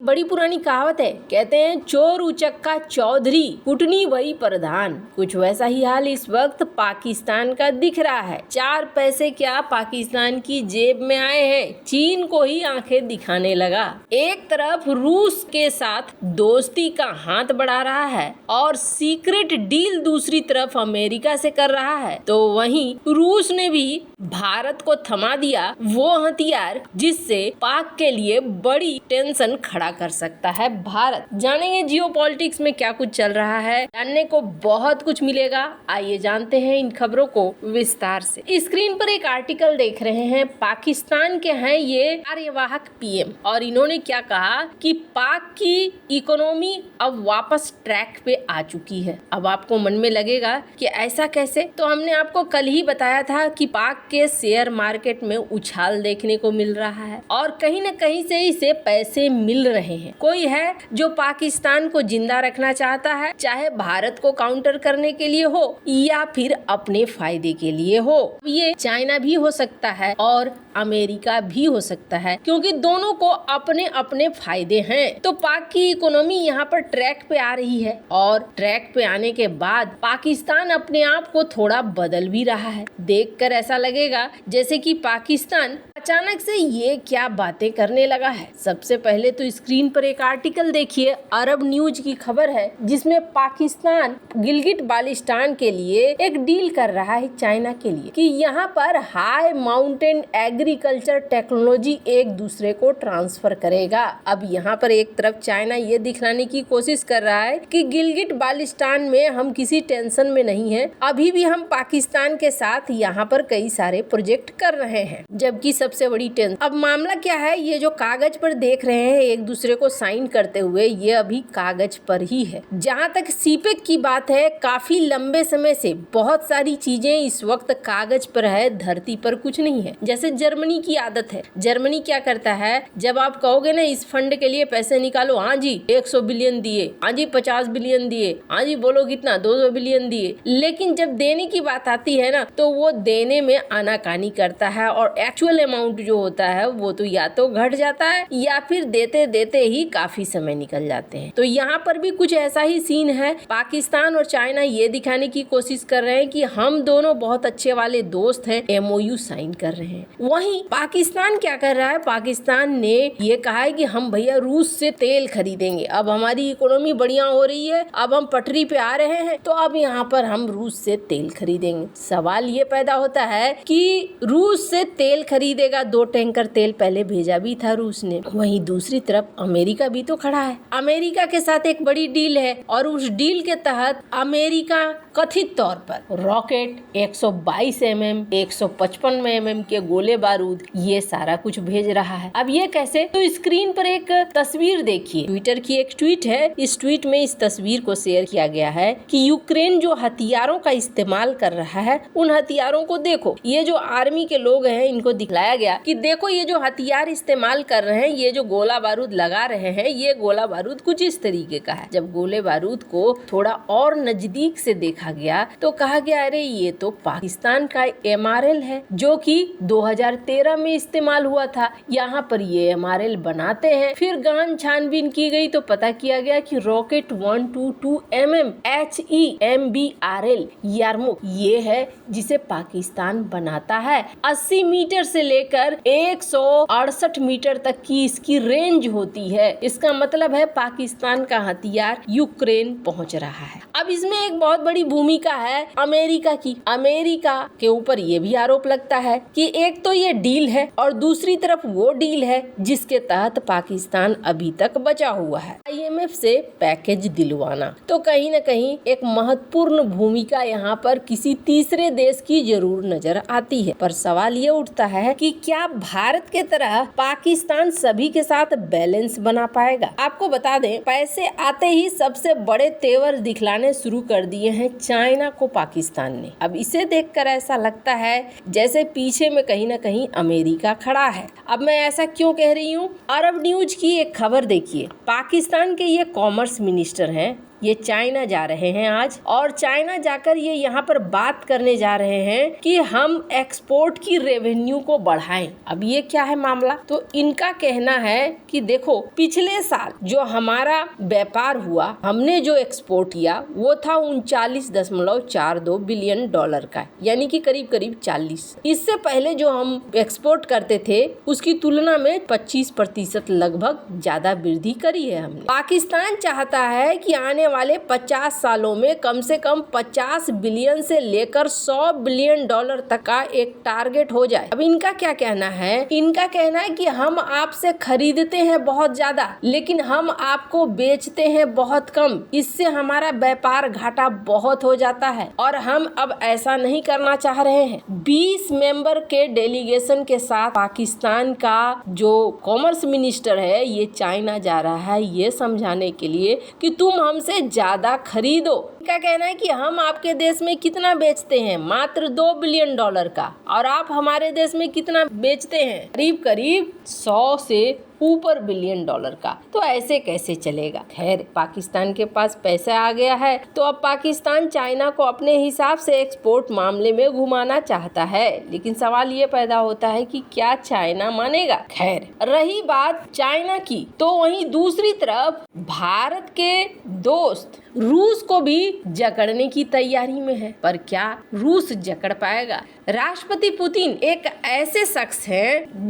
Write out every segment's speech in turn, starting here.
बड़ी पुरानी कहावत है, कहते हैं चोर उचक्का चौधरी कुटनी वही प्रधान। कुछ वैसा ही हाल इस वक्त पाकिस्तान का दिख रहा है। 4 पैसे क्या पाकिस्तान की जेब में आए हैं, चीन को ही आंखें दिखाने लगा। एक तरफ रूस के साथ दोस्ती का हाथ बढ़ा रहा है और सीक्रेट डील दूसरी तरफ अमेरिका से कर रहा है, तो वहीं रूस ने भी भारत को थमा दिया वो हथियार जिससे पाक के लिए बड़ी टेंशन खड़ा कर सकता है भारत। जानेंगे जियोपॉलिटिक्स में क्या कुछ चल रहा है, जानने को बहुत कुछ मिलेगा। आइए जानते हैं इन खबरों को विस्तार से। स्क्रीन पर एक आर्टिकल देख रहे हैं, पाकिस्तान के हैं ये कार्यवाहक पीएम और इन्होंने क्या कहा कि पाक की इकोनॉमी अब वापस ट्रैक पे आ चुकी है। अब आपको मन में लगेगा कि ऐसा कैसे, तो हमने आपको कल ही बताया था कि पाक के शेयर मार्केट में उछाल देखने को मिल रहा है और कहीं न कहीं से इसे पैसे मिल रहे हैं। कोई है जो पाकिस्तान को जिंदा रखना चाहता है, चाहे भारत को काउंटर करने के लिए हो या फिर अपने फायदे के लिए हो। ये चाइना भी हो सकता है और अमेरिका भी हो सकता है, क्योंकि दोनों को अपने अपने फायदे हैं। तो पाक की इकोनॉमी यहाँ पर ट्रैक पे आ रही है और ट्रैक पे आने के बाद पाकिस्तान अपने आप को थोड़ा बदल भी रहा है। देखकर ऐसा लगेगा जैसे कि पाकिस्तान अचानक से ये क्या बातें करने लगा है। सबसे पहले तो स्क्रीन पर एक आर्टिकल देखिए, अरब न्यूज की खबर है, जिसमें पाकिस्तान गिलगिट बाल्टिस्तान के लिए एक डील कर रहा है चाइना के लिए कि यहाँ पर हाई माउंटेन एग्रीकल्चर टेक्नोलॉजी एक दूसरे को ट्रांसफर करेगा। अब यहाँ पर एक तरफ चाइना ये दिखलाने की कोशिश कर रहा है कि गिलगिट बाल्टिस्तान में हम किसी टेंशन में नहीं है, अभी भी हम पाकिस्तान के साथ यहाँ पर कई सारे प्रोजेक्ट कर रहे हैं। जबकि सबसे बड़ी टेंशन, अब मामला क्या है, ये जो कागज पर देख रहे हैं एक दूसरे को साइन करते हुए, ये अभी कागज पर ही है। जहाँ तक सीपेक की बात है, काफी लंबे समय से बहुत सारी चीजें इस वक्त कागज पर है, धरती पर कुछ नहीं है। जैसे जर्मनी की आदत है, जर्मनी क्या करता है, जब आप कहोगे ना इस फंड के लिए पैसे निकालो, हाँ जी 100 बिलियन दिए, हाँ जी 50 बिलियन दिए, हाँ जी बोलो कितना 200 बिलियन दिए, लेकिन जब देने की बात आती है ना तो वो देने में आनाकानी करता है और एक्चुअल अमाउंट जो होता है वो तो या तो घट जाता है या फिर देते देते ही काफी समय निकल जाते हैं। तो यहाँ पर भी कुछ ऐसा ही सीन है। पाकिस्तान और चाइना ये दिखाने की कोशिश कर रहे हैं कि हम दोनों बहुत अच्छे वाले दोस्त हैं, एमओयू साइन कर रहे हैं। वहीं पाकिस्तान क्या कर रहा है, पाकिस्तान ने ये कहा है कि हम भैया रूस से तेल खरीदेंगे, अब हमारी इकोनॉमी बढ़िया हो रही है, अब हम पटरी पे आ रहे हैं, तो अब यहाँ पर हम रूस से तेल खरीदेंगे। सवाल ये पैदा होता है कि रूस से तेल खरीदेगा, 2 टैंकर तेल पहले भेजा भी था रूस ने। वहीं दूसरी तरफ अमेरिका भी तो खड़ा है। अमेरिका के साथ एक बड़ी डील है और उस डील के तहत अमेरिका कथित तौर पर रॉकेट 122 mm 155 mm के गोले बारूद ये सारा कुछ भेज रहा है। अब ये कैसे, तो स्क्रीन पर एक तस्वीर देखिए, ट्विटर की एक ट्वीट है। इस ट्वीट में इस तस्वीर को शेयर किया गया है कि यूक्रेन जो हथियारों का इस्तेमाल कर रहा है, उन हथियारों को देखो। ये जो आर्मी के लोग हैं इनको दिखलाया गया कि देखो ये जो हथियार इस्तेमाल कर रहे हैं, ये जो गोला बारूद लगा रहे हैं, ये गोला बारूद कुछ इस तरीके का है। जब गोले बारूद को थोड़ा और नजदीक से देखा गया तो कहा गया अरे ये तो पाकिस्तान का MRL है जो कि 2013 में इस्तेमाल हुआ था। यहाँ पर ये MRL बनाते हैं। फिर गहन छानबीन की गई तो पता किया गया कि रॉकेट 122 mm HEMBRL यारमुख ये है जिसे पाकिस्तान बनाता है। 80 मीटर से लेकर 168 मीटर तक की इसकी रेंज होती है। इसका मतलब है पाकिस्तान का हथियार यूक्रेन पहुंच रहा है। अब इसमें एक बहुत बड़ी भूमिका है अमेरिका की। अमेरिका के ऊपर ये भी आरोप लगता है कि एक तो ये डील है और दूसरी तरफ वो डील है जिसके तहत पाकिस्तान अभी तक बचा हुआ है, IMF से पैकेज दिलवाना। तो कहीं न कहीं एक महत्वपूर्ण भूमिका यहाँ पर किसी तीसरे देश की जरूर नजर आती है। पर सवाल ये उठता है कि क्या भारत के तरह पाकिस्तान सभी के साथ बैलेंस बना पाएगा। आपको बता दें, पैसे आते ही सबसे बड़े तेवर दिखलाने शुरू कर दिए हैं चाइना को पाकिस्तान ने। अब इसे देखकर ऐसा लगता है जैसे पीछे में कहीं न कहीं अमेरिका खड़ा है। अब मैं ऐसा क्यों कह रही हूँ, अरब न्यूज की एक खबर देखिए। पाकिस्तान के ये कॉमर्स मिनिस्टर हैं ये चाइना जा रहे हैं आज, और चाइना जाकर ये यहाँ पर बात करने जा रहे हैं कि हम एक्सपोर्ट की रेवेन्यू को बढ़ाएं। अब ये क्या है मामला? तो इनका कहना है कि देखो, पिछले साल जो हमारा व्यापार हुआ, हमने जो एक्सपोर्ट किया वो था 39.42 बिलियन डॉलर का, यानी कि करीब करीब 40। इससे पहले जो हम एक्सपोर्ट करते थे उसकी तुलना में 25% लगभग ज्यादा वृद्धि करी है हमने। पाकिस्तान चाहता है कि आने वाले 50 सालों में कम से कम 50 बिलियन से लेकर 100 बिलियन डॉलर तक का एक टारगेट हो जाए। अब इनका क्या कहना है? इनका कहना है कि हम आपसे खरीदते हैं बहुत ज्यादा, लेकिन हम आपको बेचते हैं बहुत कम, इससे हमारा व्यापार घाटा बहुत हो जाता है और हम अब ऐसा नहीं करना चाह रहे हैं। 20 मेंबर के डेलीगेशन के साथ पाकिस्तान का जो कॉमर्स मिनिस्टर है ये चाइना जा रहा है ये समझाने के लिए कि तुम हमसे ज्यादा खरीदो। इनका कहना है कि हम आपके देश में कितना बेचते हैं, मात्र 2 बिलियन डॉलर का, और आप हमारे देश में कितना बेचते हैं, करीब करीब 100 से ऊपर बिलियन डॉलर का। तो ऐसे कैसे चलेगा? खैर, पाकिस्तान के पास पैसा आ गया है तो अब पाकिस्तान चाइना को अपने हिसाब से एक्सपोर्ट मामले में घुमाना चाहता है, लेकिन सवाल ये पैदा होता है कि क्या चाइना मानेगा? खैर, रही बात चाइना की, तो वहीं दूसरी तरफ भारत के दोस्त रूस को भी जकड़ने की तैयारी में है, पर क्या रूस जकड़ पाएगा? राष्ट्रपति पुतिन एक ऐसे शख्स हैं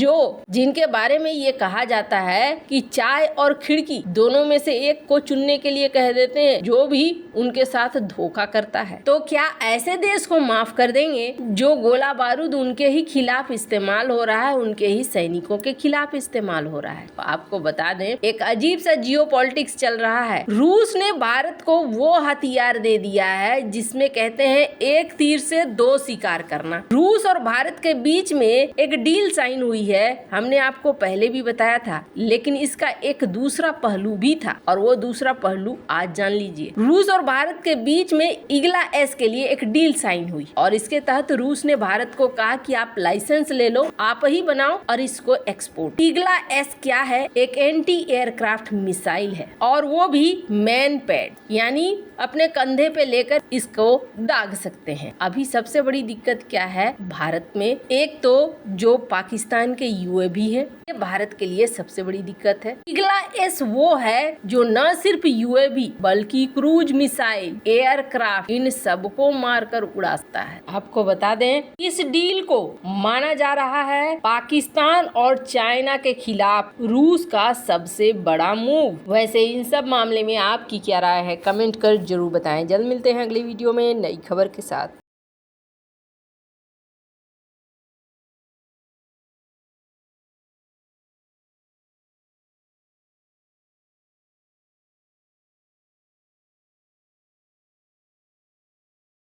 जिनके बारे में ये कहा जाता है कि चाय और खिड़की दोनों में से एक को चुनने के लिए कह देते हैं जो भी उनके साथ धोखा करता है। तो क्या ऐसे देश को माफ कर देंगे जो गोला बारूद उनके ही खिलाफ इस्तेमाल हो रहा है, उनके ही सैनिकों के खिलाफ इस्तेमाल हो रहा है? तो आपको बता दें, एक अजीब सा जियोपॉलिटिक्स चल रहा है। रूस ने भारत को वो हथियार दे दिया है जिसमें कहते हैं एक तीर से 2 शिकार करना। रूस और भारत के बीच में एक डील साइन हुई है, हमने आपको पहले भी बताया था, लेकिन इसका एक दूसरा पहलू भी था और वो दूसरा पहलू आज जान लीजिए। रूस और भारत के बीच में ईगला एस के लिए एक डील साइन हुई और इसके तहत रूस ने भारत को कहा कि आप लाइसेंस ले लो, आप ही बनाओ और इसको एक्सपोर्ट। ईगला एस क्या है? एक एंटी एयरक्राफ्ट मिसाइल है और वो भी मैन पैड, यानी अपने कंधे पे लेकर इसको दाग सकते हैं। अभी सबसे बड़ी दिक्कत क्या है भारत में? एक तो जो पाकिस्तान के यूएवी है, ये भारत के लिए सबसे बड़ी दिक्कत है। ईगला एस वो है जो न सिर्फ यूएवी बल्कि क्रूज मिसाइल, एयरक्राफ्ट, इन सबको मारकर उड़ाता है। आपको बता दें, इस डील को माना जा रहा है पाकिस्तान और चाइना के खिलाफ रूस का सबसे बड़ा मूव। वैसे इन सब मामले में आपकी क्या राय है? कमेंट कर जरूर बताएं। जल्द मिलते हैं अगली वीडियो में नई खबर के साथ।